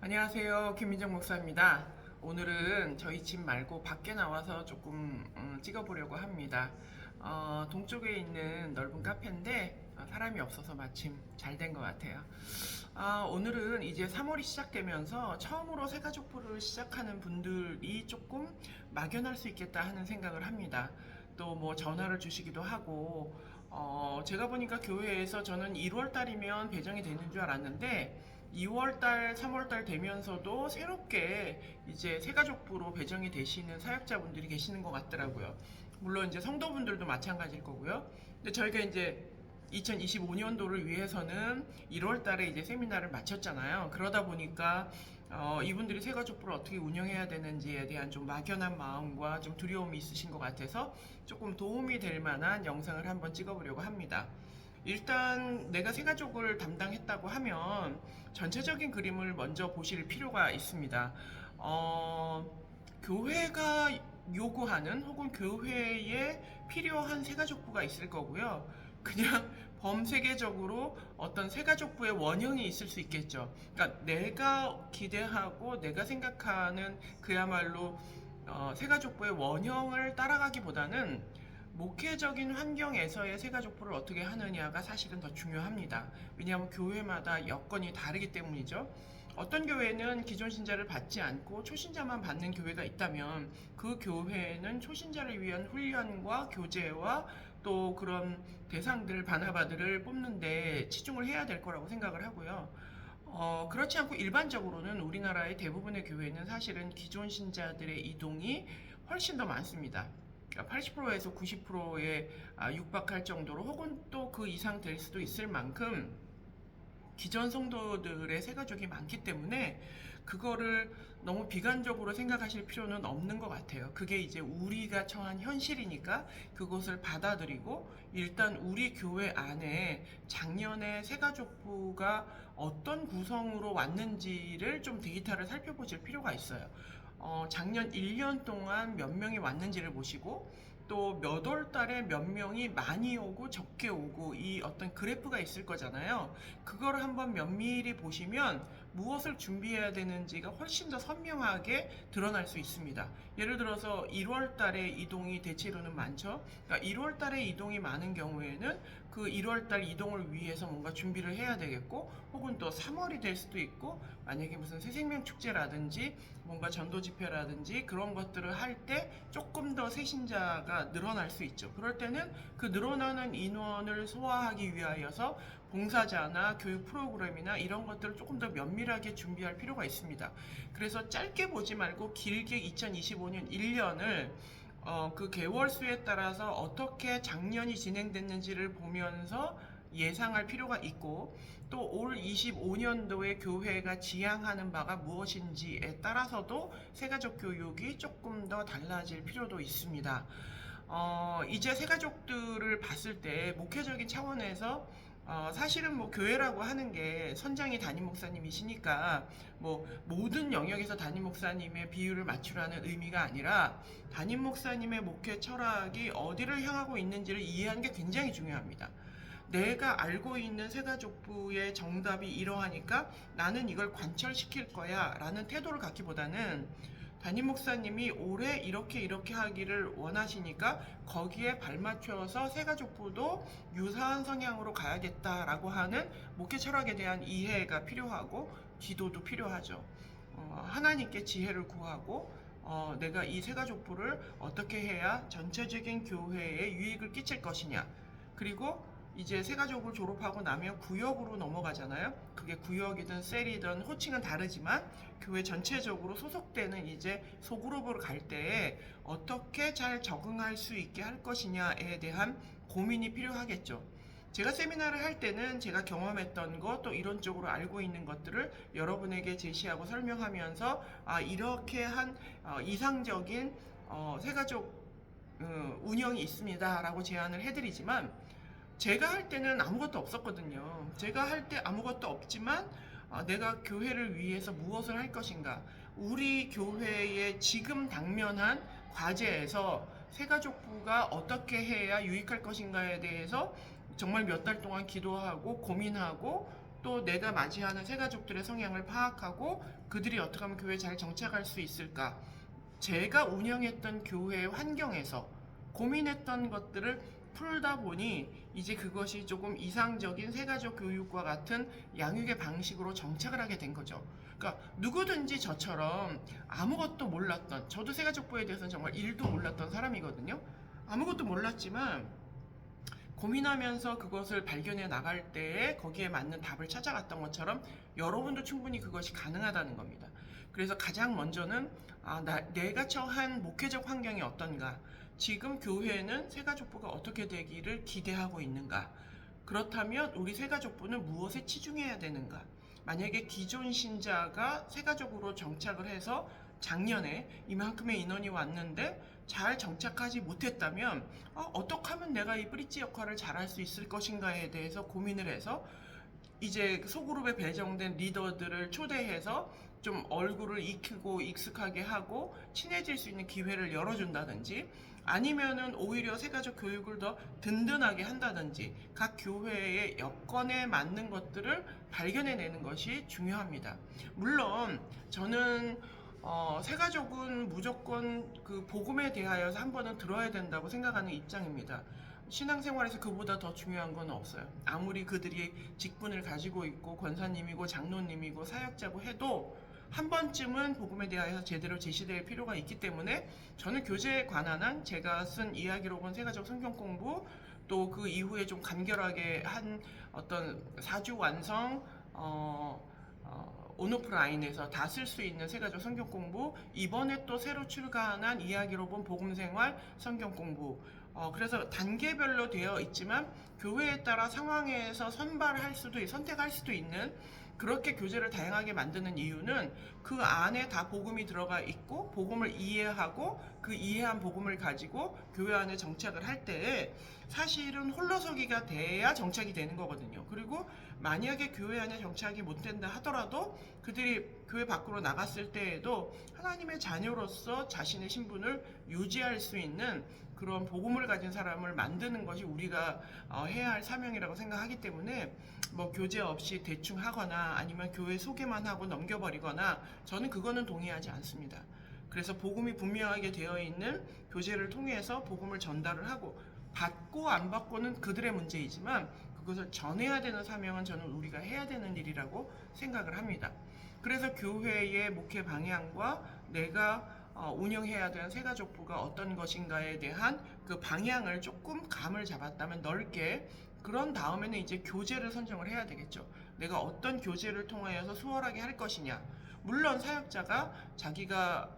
안녕하세요. 김민정 목사입니다. 오늘은 저희 집 말고 밖에 나와서 조금 찍어보려고 합니다. 동쪽에 있는 넓은 카페인데 사람이 없어서 마침 잘 된 것 같아요. 오늘은 이제 3월이 시작되면서 처음으로 새가족부를 시작하는 분들이 조금 막연할 수 있겠다 하는 생각을 합니다. 또 뭐 전화를 주시기도 하고 제가 보니까 교회에서 저는 1월 달이면 배정이 되는 줄 알았는데 2월 달, 3월 달 되면서도 새롭게 이제 새가족부로 배정이 되시는 사역자분들이 계시는 것 같더라고요. 물론 이제 성도분들도 마찬가지일 거고요. 근데 저희가 이제 2025년도를 위해서는 1월 달에 이제 세미나를 마쳤잖아요. 그러다 보니까 이분들이 새가족부를 어떻게 운영해야 되는지에 대한 좀 막연한 마음과 좀 두려움이 있으신 것 같아서 조금 도움이 될 만한 영상을 한번 찍어보려고 합니다. 일단 내가 새가족을 담당했다고 하면 전체적인 그림을 먼저 보실 필요가 있습니다. 교회가 요구하는 혹은 교회에 필요한 새가족부가 있을 거고요. 그냥 범세계적으로 어떤 새가족부의 원형이 있을 수 있겠죠. 그러니까 내가 기대하고 내가 생각하는 그야말로 새가족부의 원형을 따라가기보다는 목회적인 환경에서의 새가족부를 어떻게 하느냐가 사실은 더 중요합니다. 왜냐하면 교회마다 여건이 다르기 때문이죠. 어떤 교회는 기존 신자를 받지 않고 초신자만 받는 교회가 있다면 그 교회는 초신자를 위한 훈련과 교제와 또 그런 대상들, 바나바들을 뽑는데 치중을 해야 될 거라고 생각을 하고요. 그렇지 않고 일반적으로는 우리나라의 대부분의 교회는 사실은 기존 신자들의 이동이 훨씬 더 많습니다. 80%에서 90%에 육박할 정도로 혹은 또 그 이상 될 수도 있을 만큼 기존 성도들의 새가족이 많기 때문에 그거를 너무 비관적으로 생각하실 필요는 없는 것 같아요. 그게 이제 우리가 처한 현실이니까 그것을 받아들이고 일단 우리 교회 안에 작년에 새가족부가 어떤 구성으로 왔는지를 좀 데이터를 살펴보실 필요가 있어요. 작년 1년 동안 몇 명이 왔는지를 보시고 또 몇 월 달에 몇 명이 많이 오고 적게 오고 이 어떤 그래프가 있을 거잖아요. 그걸 한번 면밀히 보시면 무엇을 준비해야 되는지가 훨씬 더 선명하게 드러날 수 있습니다. 예를 들어서 1월 달에 이동이 대체로는 많죠. 그러니까 1월 달에 이동이 많은 경우에는 그 1월 달 이동을 위해서 뭔가 준비를 해야 되겠고 혹은 또 3월이 될 수도 있고 만약에 무슨 새생명 축제라든지 뭔가 전도 집회라든지 그런 것들을 할 때 조금 더 새신자가 늘어날 수 있죠. 그럴 때는 그 늘어나는 인원을 소화하기 위하여서 봉사자나 교육 프로그램이나 이런 것들을 조금 더 면밀하게 준비할 필요가 있습니다. 그래서 짧게 보지 말고 길게 2025년 1년을 그 개월수에 따라서 어떻게 작년이 진행됐는지를 보면서 예상할 필요가 있고 또 올 25년도에 교회가 지향하는 바가 무엇인지에 따라서도 새가족 교육이 조금 더 달라질 필요도 있습니다. 이제 새가족들을 봤을 때 목회적인 차원에서 사실은 뭐 교회라고 하는 게 선장이 담임 목사님이시니까 뭐 모든 영역에서 담임 목사님의 비율을 맞추라는 의미가 아니라 담임 목사님의 목회 철학이 어디를 향하고 있는지를 이해하는 게 굉장히 중요합니다. 내가 알고 있는 새가족부의 정답이 이러하니까 나는 이걸 관철시킬 거야 라는 태도를 갖기보다는 담임 목사님이 올해 이렇게 하기를 원하시니까 거기에 발맞춰서 새가족부도 유사한 성향으로 가야겠다라고 하는 목회 철학에 대한 이해가 필요하고 기도도 필요하죠. 하나님께 지혜를 구하고 내가 이 새가족부를 어떻게 해야 전체적인 교회에 유익을 끼칠 것이냐, 그리고 이제 새가족을 졸업하고 나면 구역으로 넘어가잖아요. 그게 구역이든 셀이든 호칭은 다르지만 교회 전체적으로 소속되는 이제 소그룹으로 갈 때에 어떻게 잘 적응할 수 있게 할 것이냐에 대한 고민이 필요하겠죠. 제가 세미나를 할 때는 제가 경험했던 것, 또 이론적으로 알고 있는 것들을 여러분에게 제시하고 설명하면서 이렇게 한 이상적인 새가족 운영이 있습니다 라고 제안을 해드리지만 제가 할 때는 아무것도 없었거든요. 제가 할 때 아무것도 없지만 내가 교회를 위해서 무엇을 할 것인가, 우리 교회의 지금 당면한 과제에서 새가족부가 어떻게 해야 유익할 것인가에 대해서 정말 몇 달 동안 기도하고 고민하고 또 내가 맞이하는 새가족들의 성향을 파악하고 그들이 어떻게 하면 교회에 잘 정착할 수 있을까. 제가 운영했던 교회 환경에서 고민했던 것들을 풀다 보니 이제 그것이 조금 이상적인 새가족 교육과 같은 양육의 방식으로 정착을 하게 된 거죠. 그러니까 누구든지 저처럼 아무것도 몰랐던, 저도 새가족부에 대해서는 정말 1도 몰랐던 사람이거든요. 아무것도 몰랐지만 고민하면서 그것을 발견해 나갈 때에 거기에 맞는 답을 찾아갔던 것처럼 여러분도 충분히 그것이 가능하다는 겁니다. 그래서 가장 먼저는 내가 처한 목회적 환경이 어떤가, 지금 교회는 새가족부가 어떻게 되기를 기대하고 있는가, 그렇다면 우리 새가족부는 무엇에 치중해야 되는가. 만약에 기존 신자가 새가족으로 정착을 해서 작년에 이만큼의 인원이 왔는데 잘 정착하지 못했다면 어떻게 하면 내가 이 브릿지 역할을 잘할 수 있을 것인가에 대해서 고민을 해서 이제 소그룹에 배정된 리더들을 초대해서 좀 얼굴을 익히고 익숙하게 하고 친해질 수 있는 기회를 열어준다든지, 아니면은 오히려 새가족 교육을 더 든든하게 한다든지 각 교회의 여건에 맞는 것들을 발견해내는 것이 중요합니다. 물론 저는 새가족은 무조건 그 복음에 대하여서 한 번은 들어야 된다고 생각하는 입장입니다. 신앙생활에서 그보다 더 중요한 건 없어요. 아무리 그들이 직분을 가지고 있고 권사님이고 장로님이고 사역자고 해도 한 번쯤은 복음에 대하여서 제대로 제시될 필요가 있기 때문에 저는 교제에 관한 한 제가 쓴 이야기로본 새가족 성경 공부, 또 그 이후에 좀 간결하게 한 어떤 사주 완성, 온오프라인에서 다 쓸 수 있는 새가족 성경 공부, 이번에 또 새로 출간한 이야기로 본 복음생활 성경 공부, 그래서 단계별로 되어 있지만 교회에 따라 상황에서 선택할 수도 있는, 그렇게 교재를 다양하게 만드는 이유는 그 안에 다 복음이 들어가 있고 복음을 이해하고 그 이해한 복음을 가지고 교회 안에 정착을 할 때에 사실은 홀로서기가 돼야 정착이 되는 거거든요. 그리고 만약에 교회 안에 정착이 못 된다 하더라도 그들이 교회 밖으로 나갔을 때에도 하나님의 자녀로서 자신의 신분을 유지할 수 있는 그런 복음을 가진 사람을 만드는 것이 우리가 해야 할 사명이라고 생각하기 때문에 뭐 교재 없이 대충 하거나 아니면 교회 소개만 하고 넘겨버리거나, 저는 그거는 동의하지 않습니다. 그래서 복음이 분명하게 되어 있는 교재를 통해서 복음을 전달을 하고, 받고 안 받고는 그들의 문제이지만 그것을 전해야 되는 사명은 저는 우리가 해야 되는 일이라고 생각을 합니다. 그래서 교회의 목회 방향과 내가 운영해야 되는 새가족부가 어떤 것인가에 대한 그 방향을 조금 감을 잡았다면 넓게, 그런 다음에는 이제 교재를 선정을 해야 되겠죠. 내가 어떤 교재를 통하여서 수월하게 할 것이냐. 물론 사역자가 자기가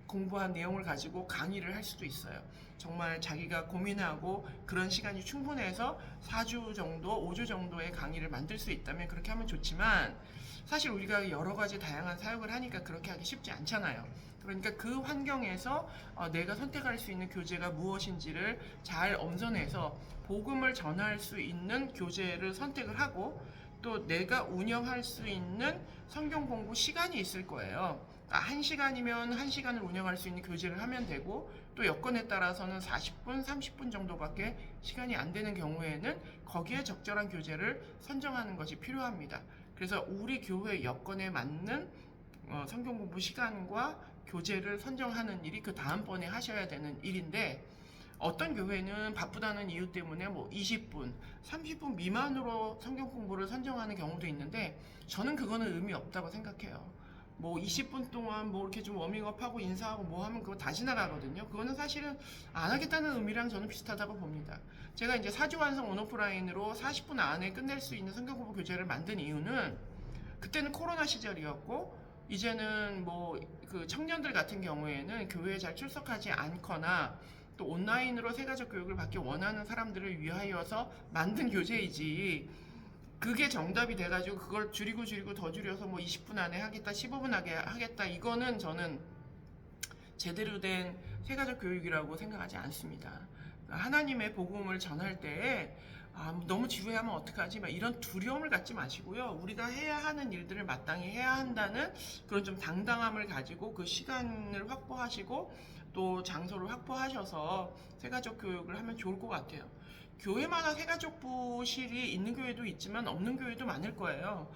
공부한 내용을 가지고 강의를 할 수도 있어요. 정말 자기가 고민하고 그런 시간이 충분해서 4주 정도, 5주 정도의 강의를 만들 수 있다면 그렇게 하면 좋지만, 사실 우리가 여러 가지 다양한 사역을 하니까 그렇게 하기 쉽지 않잖아요. 그러니까 그 환경에서 내가 선택할 수 있는 교재가 무엇인지를 잘 엄선해서 복음을 전할 수 있는 교재를 선택을 하고, 또 내가 운영할 수 있는 성경 공부 시간이 있을 거예요. 1시간이면 1시간을 운영할 수 있는 교재를 하면 되고, 또 여건에 따라서는 40분, 30분 정도밖에 시간이 안 되는 경우에는 거기에 적절한 교재를 선정하는 것이 필요합니다. 그래서 우리 교회 여건에 맞는 성경 공부 시간과 교재를 선정하는 일이 그 다음번에 하셔야 되는 일인데, 어떤 교회는 바쁘다는 이유 때문에 뭐 20분, 30분 미만으로 성경 공부를 선정하는 경우도 있는데, 저는 그거는 의미 없다고 생각해요. 뭐 20분 동안 뭐 이렇게 좀 워밍업하고 인사하고 뭐 하면 그거 다 지나가거든요. 그거는 사실은 안 하겠다는 의미랑 저는 비슷하다고 봅니다. 제가 이제 사주 완성 온오프라인으로 40분 안에 끝낼 수 있는 성경 공부 교재를 만든 이유는, 그때는 코로나 시절이었고 이제는 뭐 그 청년들 같은 경우에는 교회에 잘 출석하지 않거나 또 온라인으로 새가족 교육을 받기 원하는 사람들을 위하여서 만든 교재이지, 그게 정답이 돼가지고 그걸 줄이고 더 줄여서 뭐 20분 안에 하겠다, 15분 안에 하겠다, 이거는 저는 제대로 된 새가족 교육이라고 생각하지 않습니다. 하나님의 복음을 전할 때에 너무 지루해하면 어떡하지? 막 이런 두려움을 갖지 마시고요. 우리가 해야 하는 일들을 마땅히 해야 한다는 그런 좀 당당함을 가지고 그 시간을 확보하시고 또 장소를 확보하셔서 새가족 교육을 하면 좋을 것 같아요. 교회마다 새가족부실이 있는 교회도 있지만 없는 교회도 많을 거예요.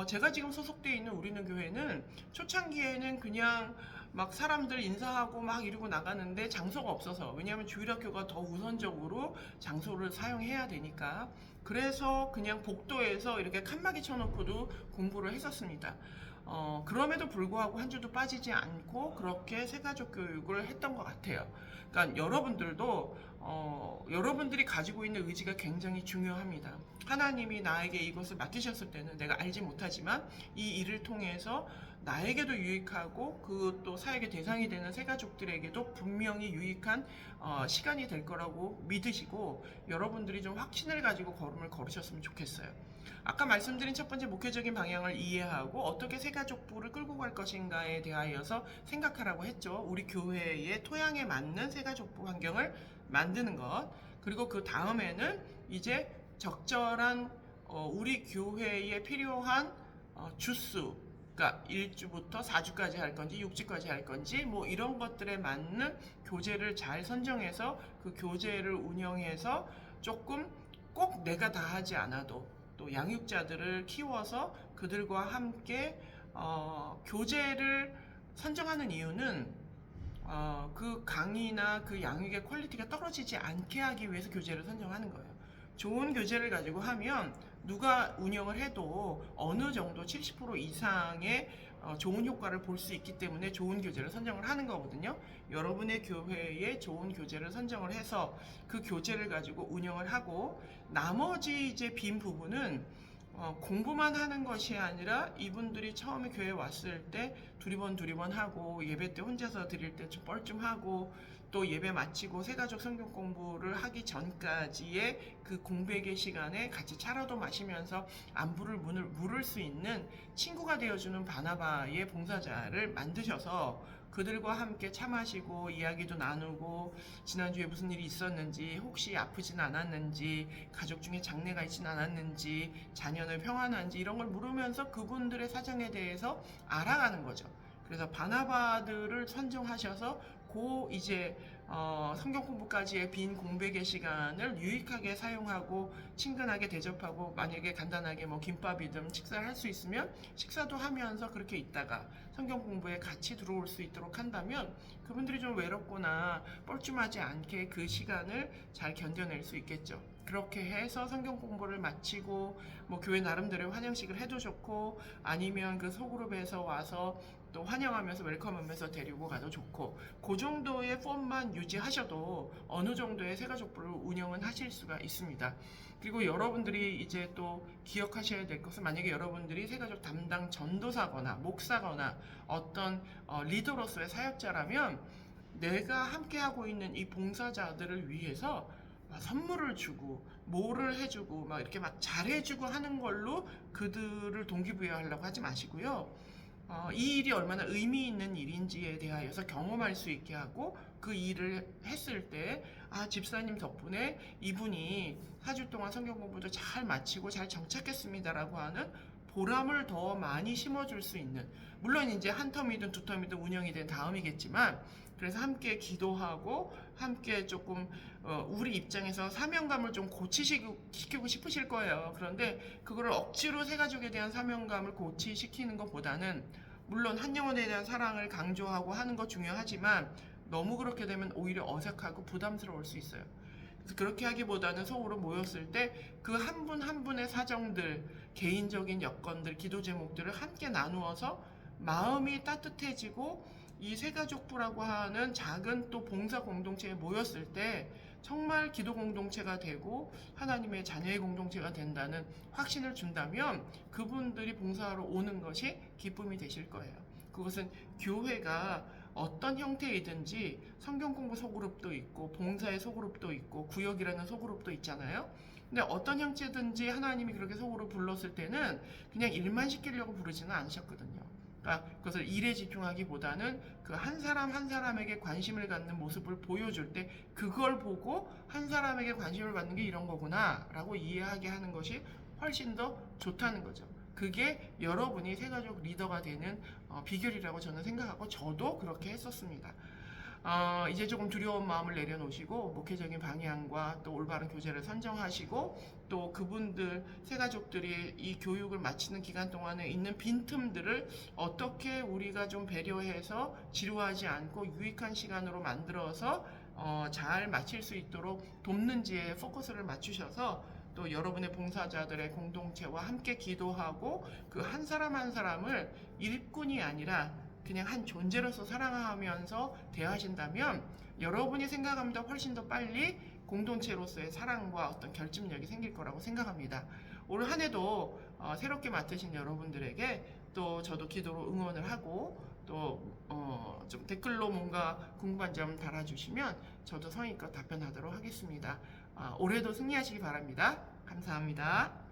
제가 지금 소속되어 있는 우리는 교회는 초창기에는 그냥 막 사람들 인사하고 막 이러고 나가는데 장소가 없어서, 왜냐하면 주일학교가 더 우선적으로 장소를 사용해야 되니까, 그래서 그냥 복도에서 이렇게 칸막이 쳐놓고도 공부를 했었습니다. 그럼에도 불구하고 한 주도 빠지지 않고 그렇게 새가족 교육을 했던 것 같아요. 그러니까 여러분들도 여러분들이 가지고 있는 의지가 굉장히 중요합니다. 하나님이 나에게 이것을 맡기셨을 때는 내가 알지 못하지만 이 일을 통해서 나에게도 유익하고 그 또 사역의 대상이 되는 새가족들에게도 분명히 유익한 시간이 될 거라고 믿으시고, 여러분들이 좀 확신을 가지고 걸음을 걸으셨으면 좋겠어요. 아까 말씀드린 첫 번째 목회적인 방향을 이해하고 어떻게 새가족부를 끌고 갈 것인가에 대하여서 생각하라고 했죠. 우리 교회의 토양에 맞는 새가족부 환경을 만드는 것, 그리고 그 다음에는 이제 적절한 우리 교회에 필요한 주수, 그러니까 1주부터 4주까지 할 건지 6주까지 할 건지 뭐 이런 것들에 맞는 교재를 잘 선정해서 그 교재를 운영해서 조금 꼭 내가 다 하지 않아도 또 양육자들을 키워서 그들과 함께 교재를 선정하는 이유는 그 강의나 그 양육의 퀄리티가 떨어지지 않게 하기 위해서 교재를 선정하는 거예요. 좋은 교재를 가지고 하면 누가 운영을 해도 어느 정도 70% 이상의 좋은 효과를 볼 수 있기 때문에 좋은 교재를 선정을 하는 거거든요. 여러분의 교회에 좋은 교재를 선정을 해서 그 교재를 가지고 운영을 하고, 나머지 이제 빈 부분은 공부만 하는 것이 아니라 이분들이 처음에 교회 왔을 때 두리번 하고, 예배 때 혼자서 드릴 때 좀 뻘쭘하고, 또 예배 마치고 새가족 성경 공부를 하기 전까지의 그 공백의 시간에 같이 차라도 마시면서 안부를 물을 수 있는 친구가 되어주는 바나바의 봉사자를 만드셔서 그들과 함께 차 마시고 이야기도 나누고, 지난주에 무슨 일이 있었는지, 혹시 아프진 않았는지, 가족 중에 장례가 있진 않았는지, 자녀는 평안한지 이런 걸 물으면서 그분들의 사정에 대해서 알아가는 거죠. 그래서 바나바들을 선정하셔서 이제 성경 공부까지의 빈 공백의 시간을 유익하게 사용하고 친근하게 대접하고, 만약에 간단하게 뭐 김밥이든 식사를 할 수 있으면 식사도 하면서 그렇게 있다가 성경 공부에 같이 들어올 수 있도록 한다면 그분들이 좀 외롭거나 뻘쭘하지 않게 그 시간을 잘 견뎌낼 수 있겠죠. 그렇게 해서 성경 공부를 마치고 뭐 교회 나름대로 환영식을 해도 좋고, 아니면 그 소그룹에서 와서 또 환영하면서 웰컴하면서 데리고 가도 좋고, 그 정도의 폼만 유지하셔도 어느 정도의 새가족부를 운영은 하실 수가 있습니다. 그리고 여러분들이 이제 또 기억하셔야 될 것은, 만약에 여러분들이 새가족 담당 전도사거나 목사거나 어떤 리더로서의 사역자라면 내가 함께하고 있는 이 봉사자들을 위해서 선물을 주고 뭐를 해주고 막 이렇게 막 잘해주고 하는 걸로 그들을 동기부여하려고 하지 마시고요. 이 일이 얼마나 의미 있는 일인지에 대하여서 경험할 수 있게 하고, 그 일을 했을 때 집사님 덕분에 이분이 4주 동안 성경 공부도 잘 마치고 잘 정착했습니다라고 하는 보람을 더 많이 심어줄 수 있는, 물론 이제 한 텀이든 두 텀이든 운영이 된 다음이겠지만, 그래서 함께 기도하고 함께 조금 우리 입장에서 사명감을 좀 고치시키고 싶으실 거예요. 그런데 그거를 억지로 새가족에 대한 사명감을 고치시키는 것보다는, 물론 한 영혼에 대한 사랑을 강조하고 하는 거 중요하지만 너무 그렇게 되면 오히려 어색하고 부담스러울 수 있어요. 그래서 그렇게 하기보다는 속으로 모였을 때 그 한 분 한 분의 사정들, 개인적인 여건들, 기도 제목들을 함께 나누어서 마음이 따뜻해지고, 이 새가족부라고 하는 작은 또 봉사 공동체에 모였을 때 정말 기도 공동체가 되고 하나님의 자녀의 공동체가 된다는 확신을 준다면 그분들이 봉사하러 오는 것이 기쁨이 되실 거예요. 그것은 교회가 어떤 형태이든지 성경 공부 소그룹도 있고 봉사의 소그룹도 있고 구역이라는 소그룹도 있잖아요. 근데 어떤 형태든지 하나님이 그렇게 소그룹 불렀을 때는 그냥 일만 시키려고 부르지는 않으셨거든요. 그러니까 그것을 일에 집중하기보다는 그 한 사람 한 사람에게 관심을 갖는 모습을 보여줄 때 그걸 보고 한 사람에게 관심을 받는 게 이런 거구나 라고 이해하게 하는 것이 훨씬 더 좋다는 거죠. 그게 여러분이 새가족 리더가 되는 비결이라고 저는 생각하고 저도 그렇게 했었습니다. 이제 조금 두려운 마음을 내려놓으시고 목회적인 방향과 또 올바른 교제를 선정하시고 또 그분들 새가족들이 이 교육을 마치는 기간 동안에 있는 빈틈들을 어떻게 우리가 좀 배려해서 지루하지 않고 유익한 시간으로 만들어서 잘 마칠 수 있도록 돕는지에 포커스를 맞추셔서 또 여러분의 봉사자들의 공동체와 함께 기도하고 그 한 사람 한 사람을 일꾼이 아니라 그냥 한 존재로서 사랑하면서 대하신다면 여러분이 생각합니다 훨씬 더 빨리 공동체로서의 사랑과 어떤 결집력이 생길 거라고 생각합니다. 올 한 해도 새롭게 맡으신 여러분들에게 또 저도 기도로 응원을 하고 또 좀 댓글로 뭔가 궁금한 점 달아주시면 저도 성의껏 답변하도록 하겠습니다. 올해도 승리하시기 바랍니다. 감사합니다.